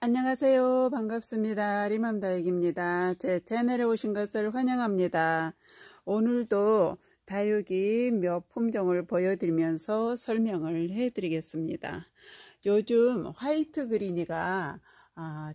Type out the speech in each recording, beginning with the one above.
안녕하세요. 반갑습니다. 리맘다육입니다. 제 채널에 오신 것을 환영합니다. 오늘도 다육이 몇 품종을 보여드리면서 설명을 해드리겠습니다. 요즘 화이트 그린이가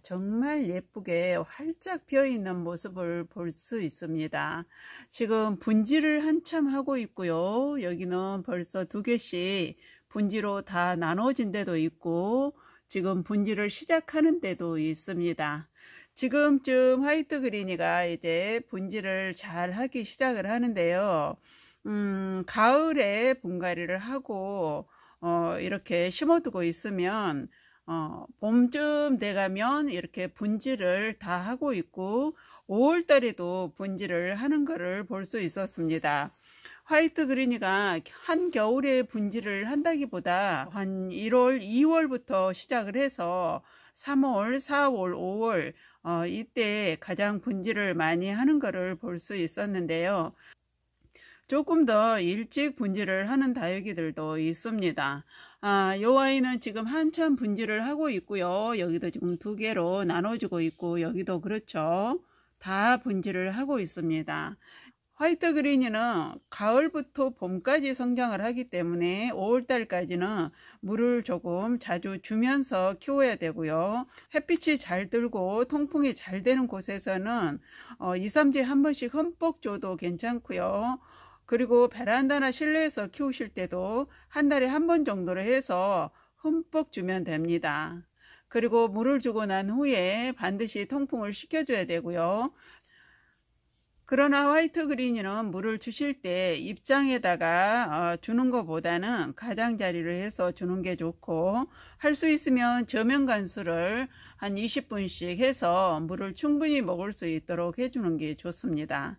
정말 예쁘게 활짝 피어있는 모습을 볼 수 있습니다. 지금 분지를 한참 하고 있고요. 여기는 벌써 2개씩 분지로 다 나눠진 데도 있고 지금 분지를 시작하는 데도 있습니다. 지금쯤 화이트 그린이가 이제 분지를 잘 하기 시작을 하는데요. 가을에 분갈이를 하고 이렇게 심어두고 있으면 봄쯤 돼가면 이렇게 분지를 다 하고 있고 5월 달에도 분지를 하는 것을 볼 수 있었습니다. 화이트 그린이가 한겨울에 분지를 한다기보다 한 1월, 2월부터 시작을 해서 3월, 4월, 5월 이때 가장 분지를 많이 하는 것을 볼 수 있었는데요. 조금 더 일찍 분지를 하는 다육이들도 있습니다. 요 아이는 지금 한참 분지를 하고 있고요. 여기도 지금 2개로 나눠주고 있고 여기도 그렇죠. 다 분지를 하고 있습니다. 화이트 그린이는 가을부터 봄까지 성장을 하기 때문에 5월달까지는 물을 조금 자주 주면서 키워야 되고요. 햇빛이 잘 들고 통풍이 잘 되는 곳에서는 2, 3주에 한 번씩 흠뻑 줘도 괜찮고요. 그리고 베란다나 실내에서 키우실 때도 한 달에 한 번 정도로 해서 흠뻑 주면 됩니다. 그리고 물을 주고 난 후에 반드시 통풍을 시켜줘야 되고요. 그러나 화이트 그린이는 물을 주실 때 입장에다가 주는 것보다는 가장자리를 해서 주는 게 좋고, 할 수 있으면 저면 관수를 한 20분씩 해서 물을 충분히 먹을 수 있도록 해주는 게 좋습니다.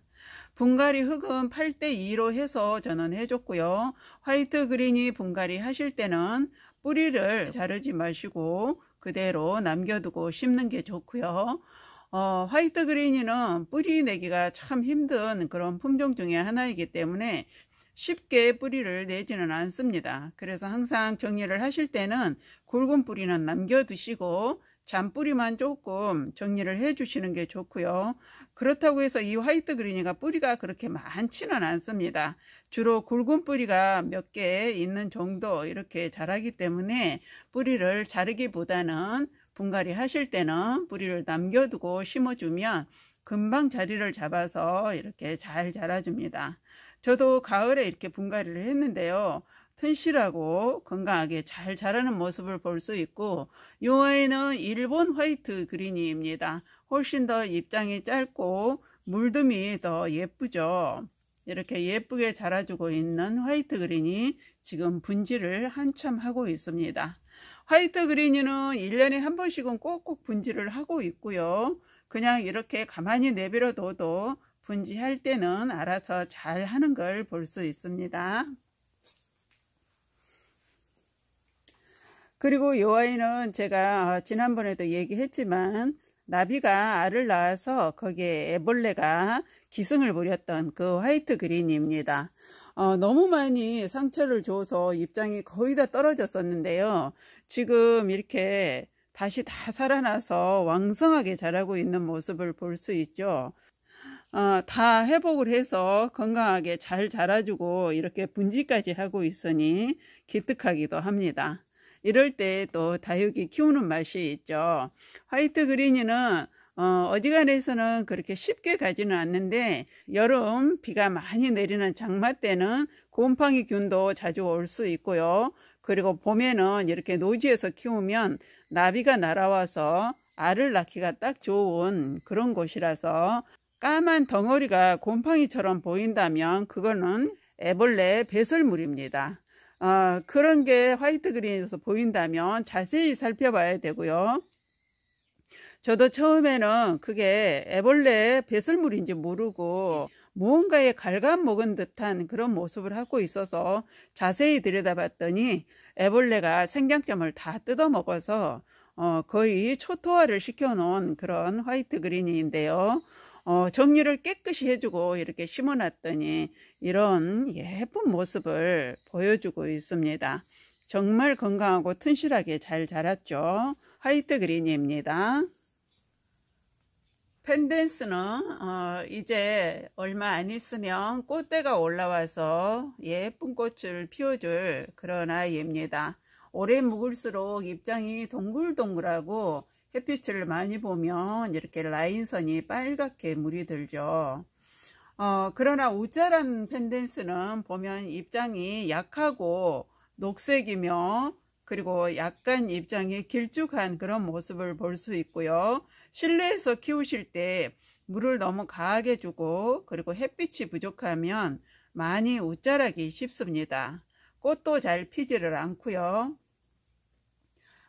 분갈이 흙은 8:2로 해서 저는 해줬고요. 화이트 그린이 분갈이 하실 때는 뿌리를 자르지 마시고 그대로 남겨두고 심는 게 좋고요. 화이트 그린이는 뿌리 내기가 참 힘든 그런 품종 중에 하나이기 때문에 쉽게 뿌리를 내지는 않습니다. 그래서 항상 정리를 하실 때는 굵은 뿌리는 남겨두시고 잔뿌리만 조금 정리를 해 주시는 게 좋고요. 그렇다고 해서 이 화이트 그린이가 뿌리가 그렇게 많지는 않습니다. 주로 굵은 뿌리가 몇 개 있는 정도 이렇게 자라기 때문에 뿌리를 자르기보다는 분갈이 하실 때는 뿌리를 남겨두고 심어주면 금방 자리를 잡아서 이렇게 잘 자라줍니다. 저도 가을에 이렇게 분갈이를 했는데요. 튼실하고 건강하게 잘 자라는 모습을 볼 수 있고, 이 아이는 일본 화이트 그린입니다. 훨씬 더 입장이 짧고 물듬이 더 예쁘죠. 이렇게 예쁘게 자라주고 있는 화이트 그린이 지금 분지를 한참 하고 있습니다. 화이트 그린이는 1년에 한 번씩은 꼭꼭 분지를 하고 있고요. 그냥 이렇게 가만히 내버려 둬도 분지할 때는 알아서 잘 하는 걸 볼 수 있습니다. 그리고 이 아이는 제가 지난번에도 얘기했지만 나비가 알을 낳아서 거기에 애벌레가 기승을 부렸던 그 화이트 그린입니다. 너무 많이 상처를 줘서 입장이 거의 다 떨어졌었는데요. 지금 이렇게 다시 다 살아나서 왕성하게 자라고 있는 모습을 볼 수 있죠. 다 회복을 해서 건강하게 잘 자라주고 이렇게 분지까지 하고 있으니 기특하기도 합니다. 이럴 때 또 다육이 키우는 맛이 있죠. 화이트 그린이는 어지간해서는 그렇게 쉽게 가지는 않는데 여름 비가 많이 내리는 장마 때는 곰팡이 균도 자주 올 수 있고요. 그리고 봄에는 이렇게 노지에서 키우면 나비가 날아와서 알을 낳기가 딱 좋은 그런 곳이라서 까만 덩어리가 곰팡이처럼 보인다면 그거는 애벌레 배설물입니다. 그런 게 화이트 그린에서 보인다면 자세히 살펴봐야 되고요. 저도 처음에는 그게 애벌레 배설물인지 모르고 무언가에 갉아먹은 듯한 그런 모습을 하고 있어서 자세히 들여다봤더니 애벌레가 생장점을 다 뜯어먹어서 거의 초토화를 시켜놓은 그런 화이트 그린인데요. 정리를 깨끗이 해주고 이렇게 심어놨더니 이런 예쁜 모습을 보여주고 있습니다. 정말 건강하고 튼실하게 잘 자랐죠. 화이트 그린입니다. 펜댄스는 이제 얼마 안 있으면 꽃대가 올라와서 예쁜 꽃을 피워줄 그런 아이입니다. 오래 묵을수록 잎장이 동글동글하고 햇빛을 많이 보면 이렇게 라인선이 빨갛게 물이 들죠. 그러나 우짜란 펜댄스는 보면 잎장이 약하고 녹색이며 그리고 약간 잎장이 길쭉한 그런 모습을 볼 수 있고요. 실내에서 키우실 때 물을 너무 가하게 주고 그리고 햇빛이 부족하면 많이 우짜라기 쉽습니다. 꽃도 잘 피지를 않고요.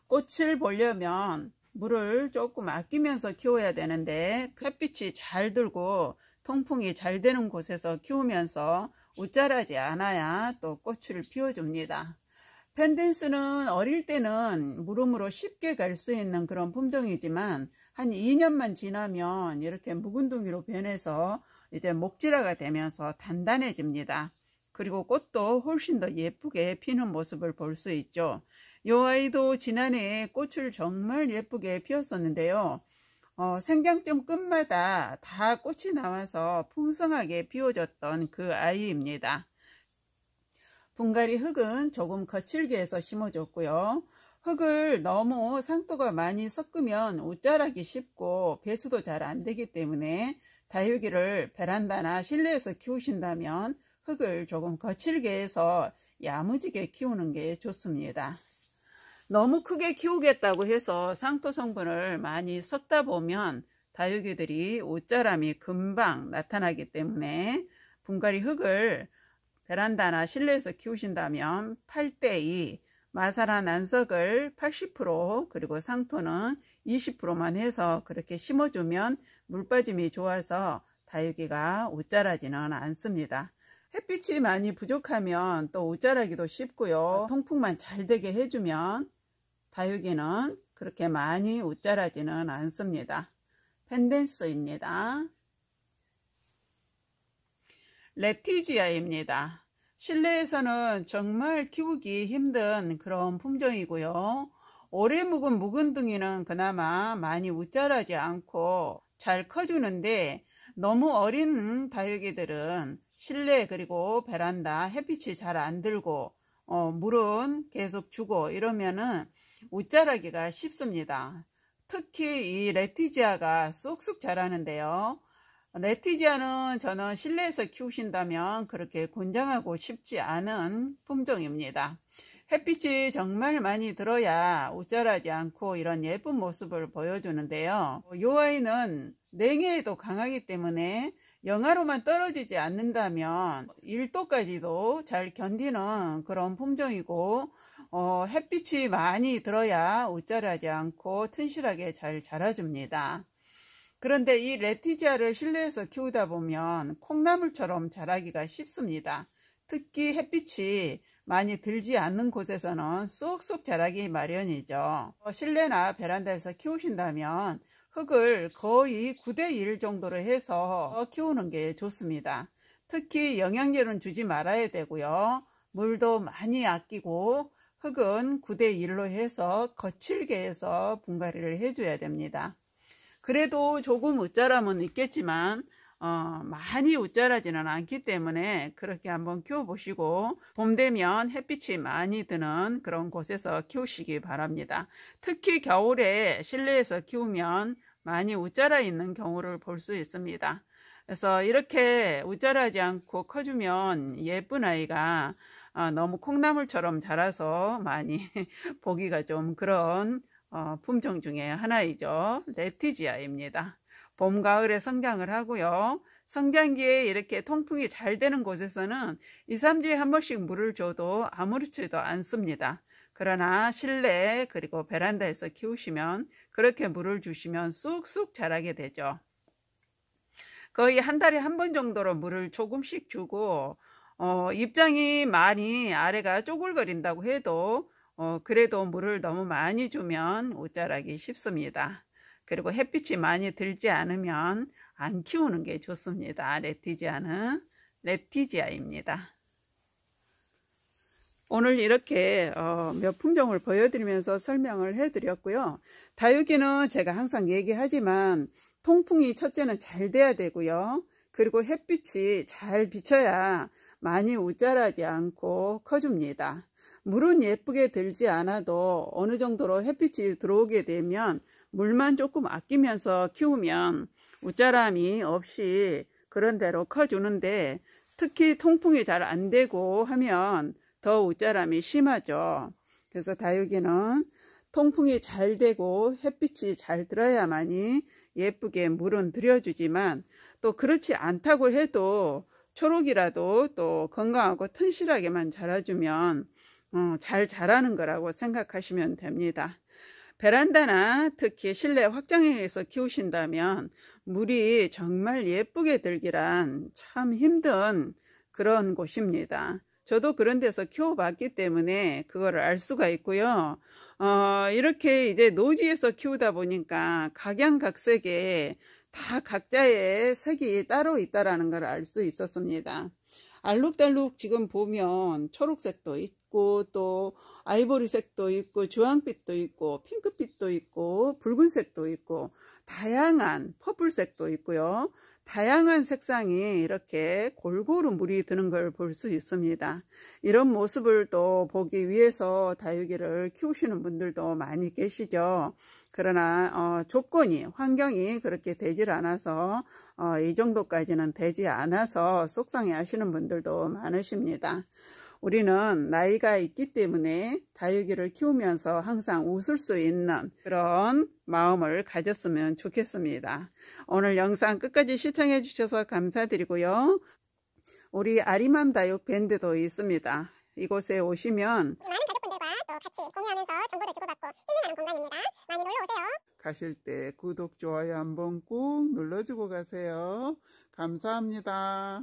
꽃을 보려면 물을 조금 아끼면서 키워야 되는데 햇빛이 잘 들고 통풍이 잘 되는 곳에서 키우면서 우짜라지 않아야 또 꽃을 피워줍니다. 펜댄스는 어릴 때는 무름으로 쉽게 갈 수 있는 그런 품종이지만 한 2년만 지나면 이렇게 묵은둥이로 변해서 이제 목질화가 되면서 단단해집니다. 그리고 꽃도 훨씬 더 예쁘게 피는 모습을 볼 수 있죠. 이 아이도 지난해 꽃을 정말 예쁘게 피웠었는데요. 생장점 끝마다 다 꽃이 나와서 풍성하게 피워졌던 그 아이입니다. 분갈이 흙은 조금 거칠게 해서 심어줬고요. 흙을 너무 상토가 많이 섞으면 웃자라기 쉽고 배수도 잘 안되기 때문에 다육이를 베란다나 실내에서 키우신다면 흙을 조금 거칠게 해서 야무지게 키우는 게 좋습니다. 너무 크게 키우겠다고 해서 상토 성분을 많이 섞다 보면 다육이들이 옷자람이 금방 나타나기 때문에 분갈이 흙을 베란다나 실내에서 키우신다면 8:2 마사라 난석을 80% 그리고 상토는 20%만 해서 그렇게 심어주면 물빠짐이 좋아서 다육이가 옷자라지는 않습니다. 햇빛이 많이 부족하면 또 옷자라기도 쉽고요. 통풍만 잘 되게 해주면 다육이는 그렇게 많이 옷자라지는 않습니다. 펜댄스입니다. 레티지아입니다. 실내에서는 정말 키우기 힘든 그런 품종이고요. 오래 묵은 묵은둥이는 그나마 많이 웃자라지 않고 잘 커주는데 너무 어린 다육이들은 실내 그리고 베란다 햇빛이 잘 안 들고 물은 계속 주고 이러면은 웃자라기가 쉽습니다. 특히 이 레티지아가 쑥쑥 자라는데요. 레티지아는 저는 실내에서 키우신다면 그렇게 권장하고 싶지 않은 품종입니다. 햇빛이 정말 많이 들어야 웃자라지 않고 이런 예쁜 모습을 보여주는데요. 이 아이는 냉해에도 강하기 때문에 영하로만 떨어지지 않는다면 1도까지도 잘 견디는 그런 품종이고 햇빛이 많이 들어야 웃자라지 않고 튼실하게 잘 자라줍니다. 그런데 이 레티지아를 실내에서 키우다 보면 콩나물처럼 자라기가 쉽습니다. 특히 햇빛이 많이 들지 않는 곳에서는 쏙쏙 자라기 마련이죠. 실내나 베란다에서 키우신다면 흙을 거의 9:1 정도로 해서 키우는 게 좋습니다. 특히 영양제는 주지 말아야 되고요. 물도 많이 아끼고 흙은 9:1로 해서 거칠게 해서 분갈이를 해줘야 됩니다. 그래도 조금 웃자람은 있겠지만 많이 웃자라지는 않기 때문에 그렇게 한번 키워보시고 봄 되면 햇빛이 많이 드는 그런 곳에서 키우시기 바랍니다. 특히 겨울에 실내에서 키우면 많이 웃자라 있는 경우를 볼 수 있습니다. 그래서 이렇게 웃자라지 않고 커주면 예쁜 아이가 너무 콩나물처럼 자라서 많이 보기가 좀 그런 품종 중에 하나이죠. 레티지아입니다. 봄, 가을에 성장을 하고요. 성장기에 이렇게 통풍이 잘 되는 곳에서는 2, 3주에 한 번씩 물을 줘도 아무렇지도 않습니다. 그러나 실내 그리고 베란다에서 키우시면 그렇게 물을 주시면 쑥쑥 자라게 되죠. 거의 한 달에 한 번 정도로 물을 조금씩 주고 잎장이 많이 아래가 쪼글거린다고 해도 그래도 물을 너무 많이 주면 옷자라기 쉽습니다. 그리고 햇빛이 많이 들지 않으면 안 키우는 게 좋습니다. 레티지아는 레티지아입니다. 오늘 이렇게 몇 품종을 보여드리면서 설명을 해드렸고요. 다육이는 제가 항상 얘기하지만 통풍이 첫째는 잘 돼야 되고요. 그리고 햇빛이 잘 비쳐야 많이 웃자라지 않고 커줍니다. 물은 예쁘게 들지 않아도 어느 정도로 햇빛이 들어오게 되면 물만 조금 아끼면서 키우면 웃자람이 없이 그런 대로 커주는데, 특히 통풍이 잘 안 되고 하면 더 웃자람이 심하죠. 그래서 다육이는 통풍이 잘 되고 햇빛이 잘 들어야만이 예쁘게 물은 들여주지만, 또 그렇지 않다고 해도 초록이라도 또 건강하고 튼실하게만 자라주면 잘 자라는 거라고 생각하시면 됩니다. 베란다나 특히 실내 확장형에서 키우신다면 물이 정말 예쁘게 들기란 참 힘든 그런 곳입니다. 저도 그런 데서 키워봤기 때문에 그거를 알 수가 있고요. 이렇게 이제 노지에서 키우다 보니까 각양각색의 다 각자의 색이 따로 있다라는 걸 알 수 있었습니다. 알록달록 지금 보면 초록색도 있고 또 아이보리색도 있고 주황빛도 있고 핑크빛도 있고 붉은색도 있고 다양한 퍼플색도 있고요. 다양한 색상이 이렇게 골고루 물이 드는 걸 볼 수 있습니다. 이런 모습을 또 보기 위해서 다육이를 키우시는 분들도 많이 계시죠. 그러나 조건이, 환경이 그렇게 되질 않아서 이 정도까지는 되지 않아서 속상해 하시는 분들도 많으십니다. 우리는 나이가 있기 때문에 다육이를 키우면서 항상 웃을 수 있는 그런 마음을 가졌으면 좋겠습니다. 오늘 영상 끝까지 시청해 주셔서 감사드리고요. 우리 아리맘 다육 밴드도 있습니다. 이곳에 오시면 많은 가족분들과 또 같이 공유하면서 정보를 주고받고 힐링하는 공간입니다. 많이 놀러 오세요. 가실 때 구독, 좋아요 한번 꾹 눌러주고 가세요. 감사합니다.